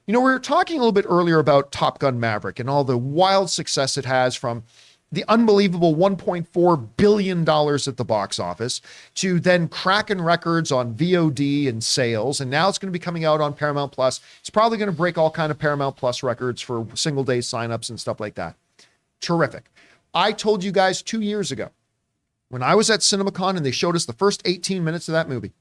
We were talking a little bit earlier about Top Gun Maverick and all the wild success it has, from the unbelievable $1.4 billion at the box office to then cracking records on VOD and sales. And now it's going to be coming out on Paramount Plus. It's probably going to break all kind of Paramount Plus records for single day signups and stuff like that. Terrific. I told you guys 2 years ago when I was at CinemaCon and they showed us the first 18 minutes of that movie.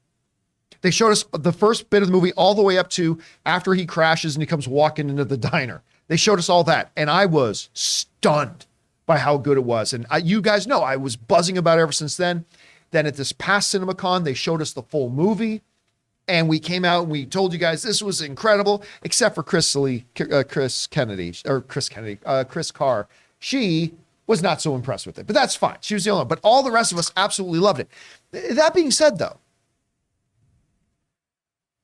They showed us the first bit of the movie all the way up to after he crashes and he comes walking into the diner. They showed us all that. And I was stunned by how good it was. And you guys know I was buzzing about it ever since then. Then at this past CinemaCon, they showed us the full movie. And we came out and we told you guys this was incredible, except for Chris Carr. She was not so impressed with it, but that's fine. She was the only one. But all the rest of us absolutely loved it. That being said, though,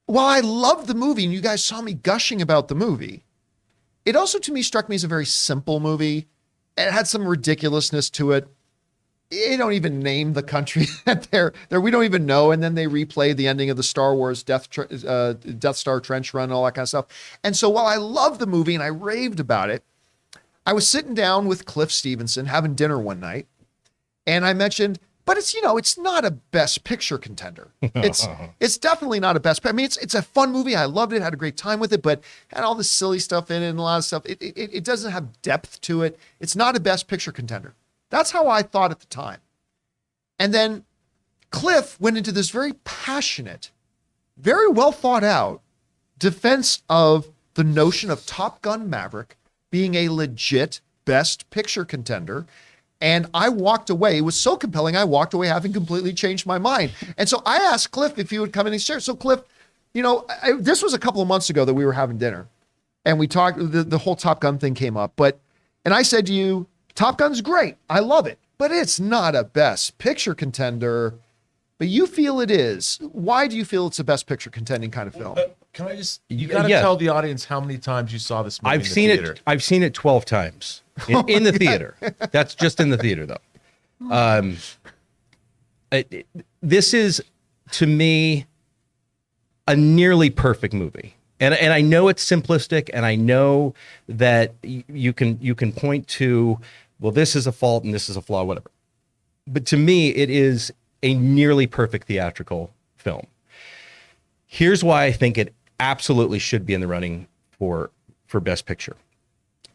while I loved the movie and you guys saw me gushing about the movie, it also to me struck me as a very simple movie. It had some ridiculousness to it. They don't even name the country that they're we don't even know. And then they replay the ending of the Star Wars Death Star trench run and all that kind of stuff. And so while I loved the movie and I raved about it, I was sitting down with Cliff Stevenson having dinner one night, and I mentioned, but it's not a Best Picture contender. It's definitely not a Best Picture. I mean, it's a fun movie. I loved it, had a great time with it, but had all this silly stuff in it and a lot of stuff. It doesn't have depth to it. It's not a Best Picture contender. That's how I thought at the time. And then Cliff went into this very passionate, very well thought out defense of the notion of Top Gun Maverick being a legit Best Picture contender. And I walked away. It was so compelling. I walked away having completely changed my mind. And so I asked Cliff if he would come in and share. So Cliff, this was a couple of months ago that we were having dinner and we talked, the whole Top Gun thing came up, and I said to you, Top Gun's great. I love it, but it's not a Best Picture contender, but you feel it is. Why do you feel it's a Best Picture contending kind of film? Can I just, you got to tell the audience how many times you saw this movie I've seen it 12 times in the theater. That's just in the theater though. This is, to me, a nearly perfect movie. And I know it's simplistic, and I know that you can point to, well, this is a fault and this is a flaw, whatever. But to me, it is a nearly perfect theatrical film. Here's why I think it absolutely should be in the running for Best Picture.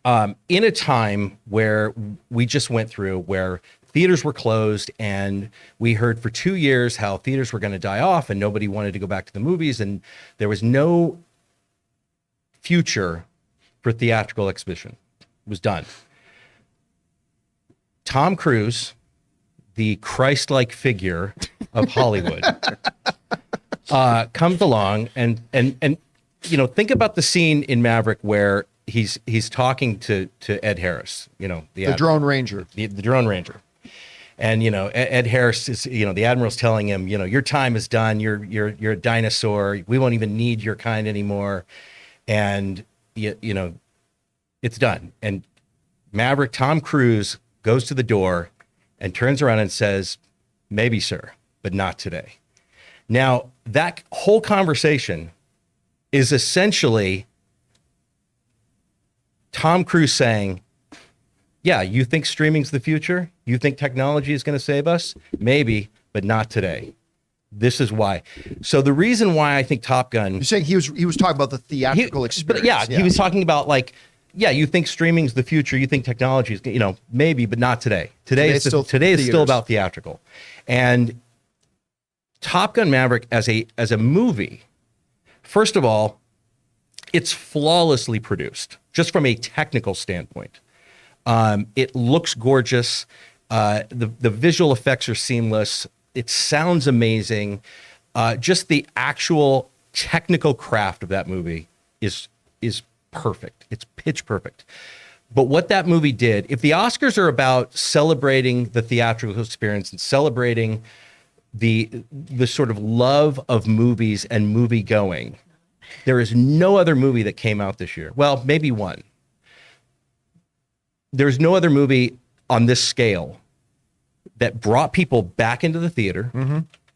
In a time where we just went through, where theaters were closed and we heard for 2 years how theaters were going to die off and nobody wanted to go back to the movies, and there was no future for theatrical exhibition. It was done. Tom Cruise, the Christ-like figure of Hollywood, comes along and think about the scene in Maverick where he's talking to Ed Harris, the Drone Ranger, the Drone Ranger, and Ed Harris is, the Admiral's telling him, your time is done. You're a dinosaur. We won't even need your kind anymore, and it's done. And Maverick, Tom Cruise, goes to the door and turns around and says, "Maybe, sir, but not today." Now, that whole conversation is essentially Tom Cruise saying, yeah, you think streaming's the future? You think technology is going to save us? Maybe, but not today. This is why. So the reason why I think Top Gun... You're saying he was talking about the theatrical experience. But he was talking about you think streaming's the future, you think technology is, maybe, but not today. Today is still about theatrical. And Top Gun Maverick as a movie, first of all, it's flawlessly produced, just from a technical standpoint. It looks gorgeous. The visual effects are seamless. It sounds amazing. Just the actual technical craft of that movie is perfect. It's pitch perfect. But what that movie did, if the Oscars are about celebrating the theatrical experience and celebrating the sort of love of movies and movie going, there is no other movie that came out this year. Well, maybe one. There's no other movie on this scale that brought people back into the theater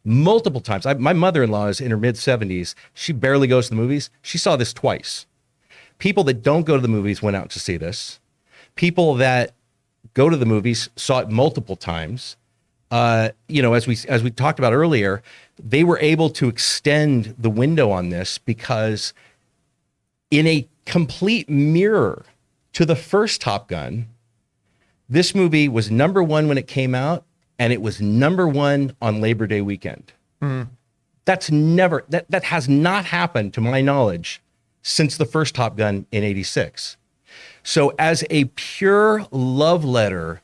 multiple times. My mother-in-law is in her mid-70s. She barely goes to the movies. She saw this twice. people that don't go to the movies went out to see this. People that go to the movies saw it multiple times. As we talked about earlier, they were able to extend the window on this because in a complete mirror to the first Top Gun, this movie was number one when it came out, and it was number one on Labor Day weekend. That has not happened to my knowledge since the first Top Gun in '86. So as a pure love letter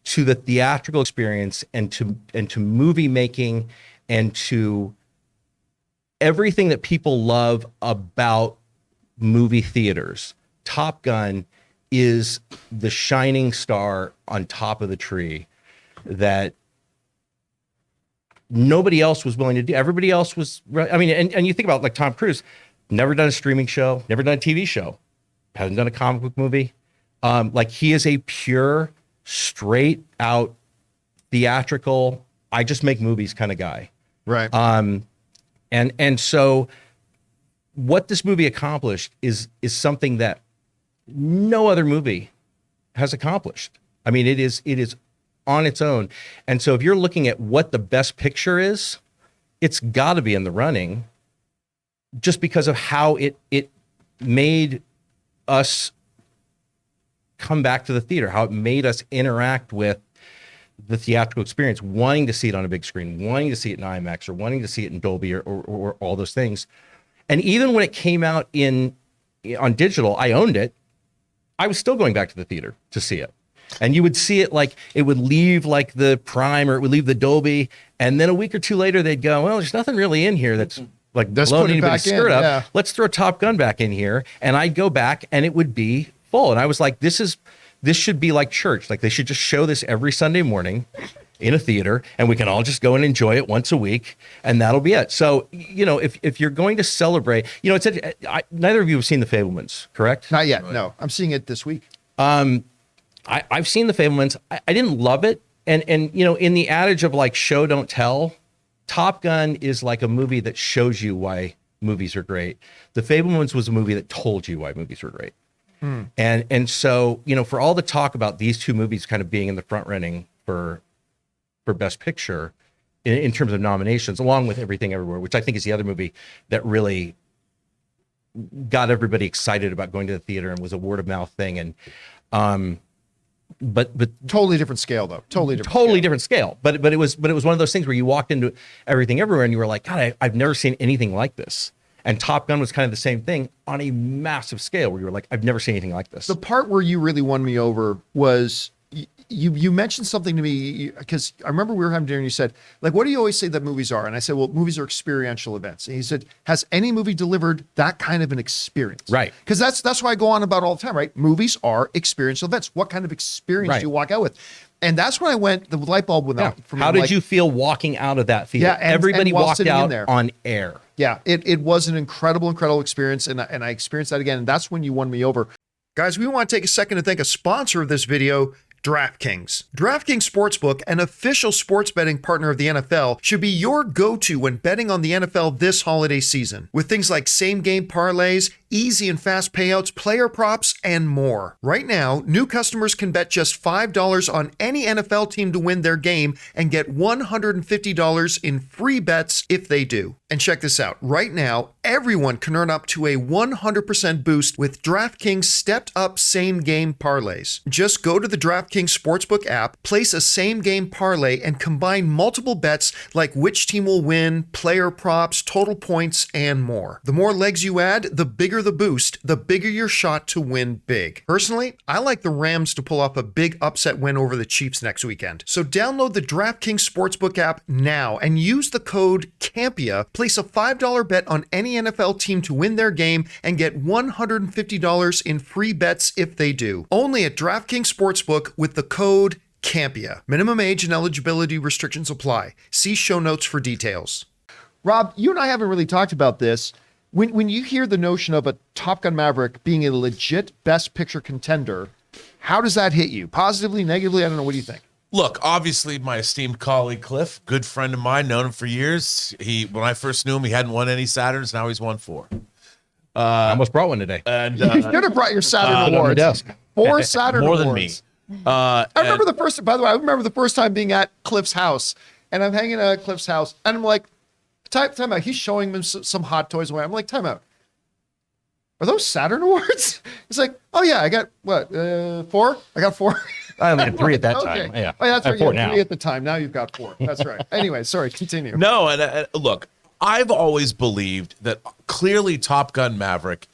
to the theatrical experience and to movie making and to everything that people love about movie theaters, Top Gun is the shining star on top of the tree that nobody else was willing to do. Everybody else was, I mean, and you think about like Tom Cruise, never done a streaming show, never done a TV show, hasn't done a comic book movie. Like he is a pure, straight out theatrical, I just make movies kind of guy. Right. And so what this movie accomplished is something that no other movie has accomplished. I mean, it is on its own. And so if you're looking at what the best picture is, it's got to be in the running just because of how it made us come back to the theater, how it made us interact with the theatrical experience, wanting to see it on a big screen, wanting to see it in IMAX or wanting to see it in Dolby or all those things. And even when it came out on digital, I owned it. I was still going back to the theater to see it. And you would see it like it would leave like the Prime or it would leave the Dolby. And then a week or two later, they'd go, well, there's nothing really in here that's like blowing anybody's skirt up. Yeah. Let's throw Top Gun back in here. And I'd go back and it would be full. And I was like, this should be like church. Like they should just show this every Sunday morning in a theater and we can all just go and enjoy it once a week and that'll be it. So, if you're going to celebrate, neither of you have seen The Fabelmans, correct? Not yet. Right. No, I'm seeing it this week. I've seen The Fabelmans. I didn't love it. And in the adage of like show, don't tell, Top Gun is like a movie that shows you why movies are great. The Fabelmans was a movie that told you why movies were great. And so, for all the talk about these two movies kind of being in the front running for Best Picture in terms of nominations, along with Everything Everywhere, which I think is the other movie that really got everybody excited about going to the theater and was a word of mouth thing. And, but totally different scale though. Totally different scale. But it was one of those things where you walked into Everything Everywhere and you were like, God, I've never seen anything like this. And Top Gun was kind of the same thing on a massive scale where you were like, I've never seen anything like this. The part where you really won me over was you mentioned something to me because I remember we were having dinner and you said, like, what do you always say that movies are? And I said, well, movies are experiential events. And he said, has any movie delivered that kind of an experience? Right. Because that's what I go on about all the time, right? Movies are experiential events. What kind of experience do you walk out with? And that's when I went, the light bulb went out. How did you feel walking out of that theater? Yeah, everybody walked out on air. Yeah, it was an incredible experience, and I experienced that again, and that's when you won me over. Guys, we want to take a second to thank a sponsor of this video, DraftKings. DraftKings Sportsbook, an official sports betting partner of the NFL, should be your go-to when betting on the NFL this holiday season. With things like same-game parlays, easy and fast payouts, player props, and more. Right now, new customers can bet just $5 on any NFL team to win their game and get $150 in free bets if they do. And check this out. Right now, everyone can earn up to a 100% boost with DraftKings stepped-up same-game parlays. Just go to the DraftKings Sportsbook app, place a same-game parlay, and combine multiple bets like which team will win, player props, total points, and more. The more legs you add, the bigger the boost, the bigger your shot to win big. Personally, I like the Rams to pull off a big upset win over the Chiefs next weekend. So download the DraftKings Sportsbook app now and use the code Campea. Place a $5 bet on any NFL team to win their game and get $150 in free bets if they do. Only at DraftKings Sportsbook with the code Campea. Minimum age and eligibility restrictions apply. See show notes for details. Rob, you and I haven't really talked about this. When you hear the notion of a Top Gun Maverick being a legit Best Picture contender, how does that hit you? Positively, negatively? I don't know. What do you think? Look, obviously, my esteemed colleague Cliff, good friend of mine, known him for years. When I first knew him, he hadn't won any Saturns. Now he's won 4. I almost brought one today. And You should have brought your Saturn on the Awards. desk. 4 Saturn more Awards. than me. I remember the first. By the way, I remember the first time being at Cliff's house, and I'm hanging out at Cliff's house, and I'm like, time out. He's showing them some hot toys away. I'm like, time out. Are those Saturn Awards? It's like, oh yeah, I got what 4? I got 4. I only had 3 at that Okay. time. Yeah, Oh, yeah, that's I right. have 4 You had now. 3 at the time. Now you've got 4. That's right. Anyway, sorry. Continue. No, and look, I've always believed that clearly Top Gun Maverick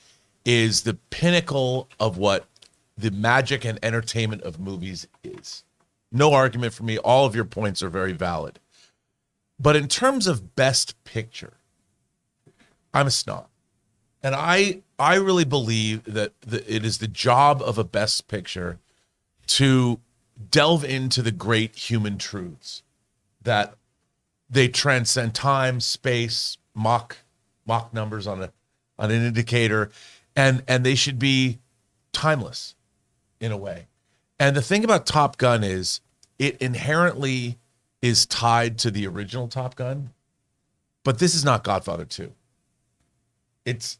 is the pinnacle of what the magic and entertainment of movies is. No argument for me. All of your points are very valid. But in terms of best picture, I'm a snob. And I really believe that it is the job of a best picture to delve into the great human truths that they transcend time, space, Mach numbers on an indicator, and they should be timeless in a way. And the thing about Top Gun is it inherently is tied to the original Top Gun, but this is not Godfather 2. It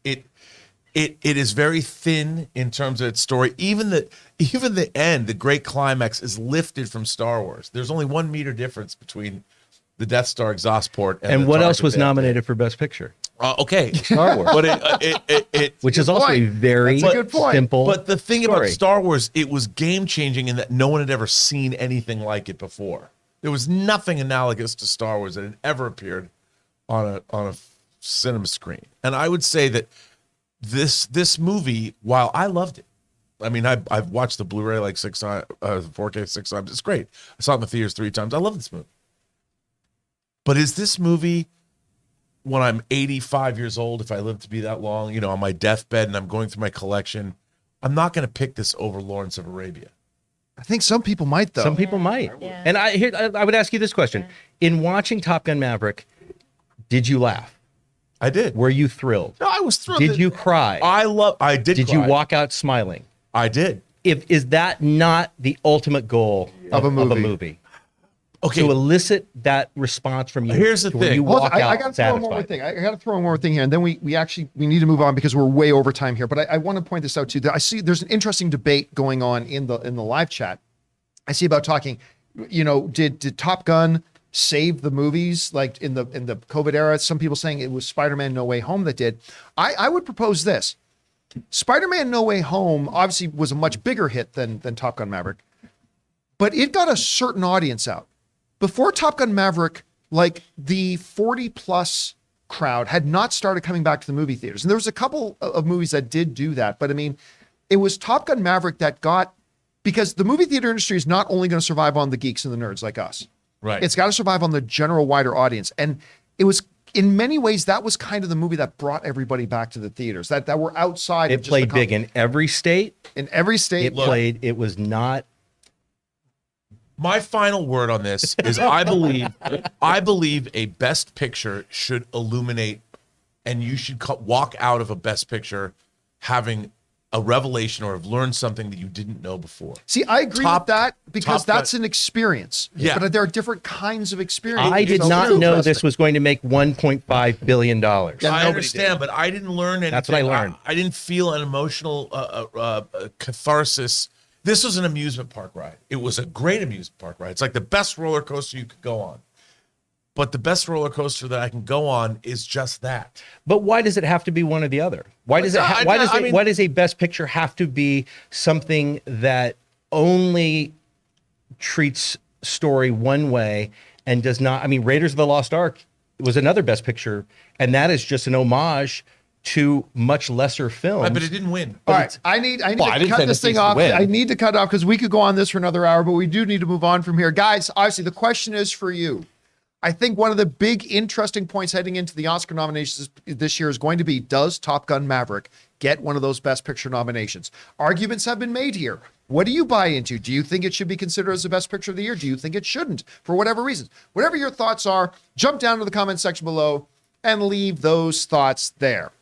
is very thin in terms of its story. Even the end, the great climax, is lifted from Star Wars. There's only 1 meter difference between the Death Star exhaust port and what else target was death. nominated for Best Picture? Okay, Star Wars. but Which is also a very That's a good point. simple. But the thing story. about Star Wars, it was game changing in that no one had ever seen anything like it before. There was nothing analogous to Star Wars that had ever appeared on a cinema screen. And I would say that this movie, while I loved it, I mean, I've watched the Blu-ray like 6 times, 4K 6 times. It's great. I saw it in the theaters 3 times. I love this movie. But is this movie, when I'm 85 years old, if I live to be that long, on my deathbed and I'm going through my collection, I'm not going to pick this over Lawrence of Arabia. I think some people might though. Some people might. Yeah. And I would ask you this question: in watching Top Gun Maverick, did you laugh? I did. Were you thrilled? No, I was thrilled. Did you cry? I did. Did cry. you walk out smiling? I did. Is that not the ultimate goal Of a movie. Okay. To elicit that response from you. Here's the to where thing. You Hold walk on, out I got to throw one more satisfied. thing. I got to throw one more thing here, and then we need to move on because we're way over time here. But I want to point this out too. I see there's an interesting debate going on in the live chat. I see about talking. Did Top Gun save the movies like in the COVID era? Some people saying it was Spider-Man No Way Home that did. I would propose this. Spider-Man No Way Home obviously was a much bigger hit than Top Gun Maverick, but it got a certain audience out. Before Top Gun Maverick, like the 40 plus crowd had not started coming back to the movie theaters. And there was a couple of movies that did do that. But I mean, it was Top Gun Maverick that got, because the movie theater industry is not only going to survive on the geeks and the nerds like us. Right. It's got to survive on the general wider audience. And it was, in many ways, that was kind of the movie that brought everybody back to the theaters that were outside. It played big in every state. In every state. It played. It was not. My final word on this is I believe a best picture should illuminate, and you should walk out of a best picture having a revelation or have learned something that you didn't know before. See, I agree with that because that's Gun. an experience. Yeah. But there are different kinds of experiences. I did So not true. know this was going to make $1.5 billion. Yeah, I nobody understand, but I didn't learn anything. That's what I learned. I didn't feel an emotional catharsis. This was an amusement park ride. It was a great amusement park ride. It's like the best roller coaster you could go on. But the best roller coaster that I can go on is just that. But why does it have to be one or the other? Why does why does a best picture have to be something that only treats story one way and does not? I mean, Raiders of the Lost Ark was another best picture, and that is just an homage to much lesser films. But it didn't win. All right, I need I to didn't cut say this this needs thing to off. win. I need to cut it off because we could go on this for another hour, but we do need to move on from here. Guys, obviously the question is for you. I think one of the big interesting points heading into the Oscar nominations this year is going to be, does Top Gun Maverick get one of those Best Picture nominations? Arguments have been made here. What do you buy into? Do you think it should be considered as the Best Picture of the year? Do you think it shouldn't for whatever reasons? Whatever your thoughts are, jump down to the comment section below and leave those thoughts there.